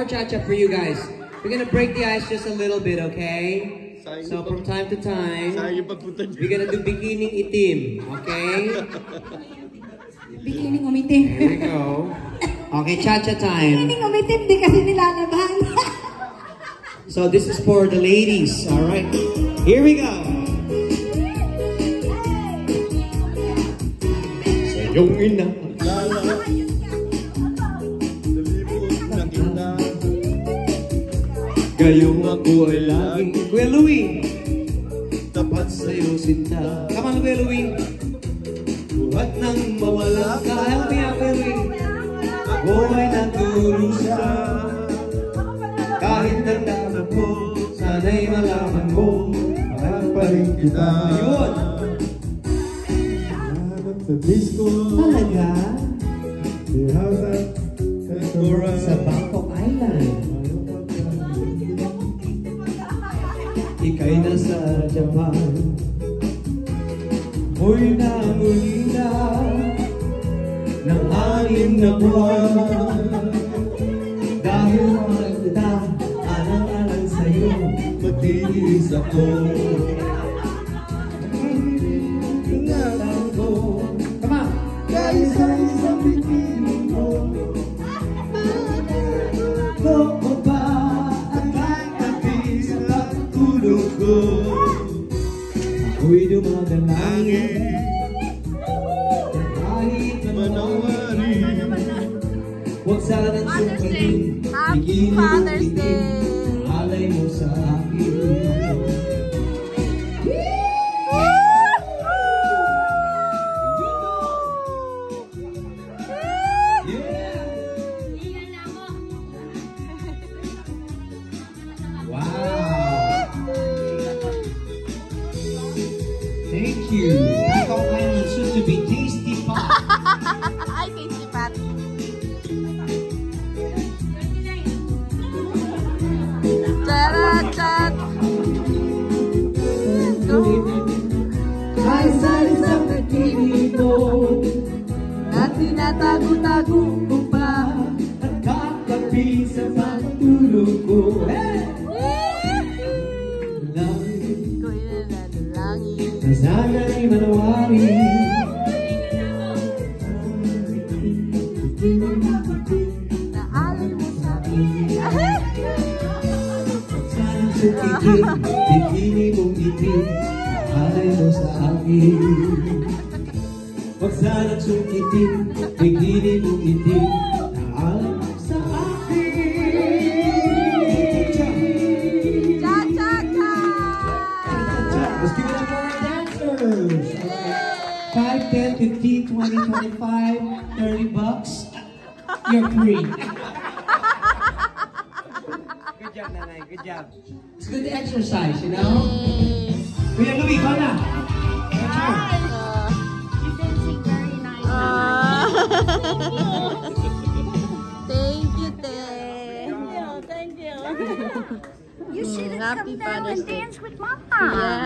more cha-cha for you guys. We're gonna break the ice just a little bit, okay? So from time to time, we're gonna do bikining itim, okay? Bikining umitim. Here we go. Okay, cha-cha time. Bikining umitim, di kasi nilalaban. So this is for the ladies, alright? Here we go. Sa iyong ina. Gayong ako ay laging Kuya Louie, tapat sa'yo sinta. Come on, Kuya Louie. Buhat nang mawala ka. Help me out, Kuya Louie. Ako ay nagdurusa. Kahit nagdala ko, sana'y malaman mo, mahal pa rin kita. Ayun! Sa disco. Talaga? Sa Bangkok Island. Ika'y nasa Japan. Mo'y nangulila ng 6 na buwan. Dahil mahal kita, alang-alang sa'yo, magtiis ako. Tingnan ko, come on! Kaisa-isang bikini mo. Ko ba ang katabi sa pagtulog ko? Ako'y dumadalangin kahit manawari. Huwag sanang sumpahin, bikini mo itim, alay mo sa akin. Thank you. Bangkok Island soon to be Tasty Pot. Ay, Tasty Pot. Charat-chat. Ay, sa pagkini mo Na tinatago-tago ko pa. nagkakapi sa pagtulog ko. Ko'y nananalangin. Na sana'y manawari. Naalala mo sa akin. Sana'y sukitin, bikini mong itim, alay mo sa akin. Huwag sana'y sukitin, bikini mong itim, alay mo sa akin. Cha-cha-cha! Let's give it up for our dancers. 5, 10, 15, 20, 25, 30 bucks. You're free. Good job, Nanay. Good job. It's good exercise, you know? Kuya Louie, go na. Your turn. You dancing very nice. Thank you, Te. Thank you. You should have Happy come down Father's and Day. dance with Mama. Yeah.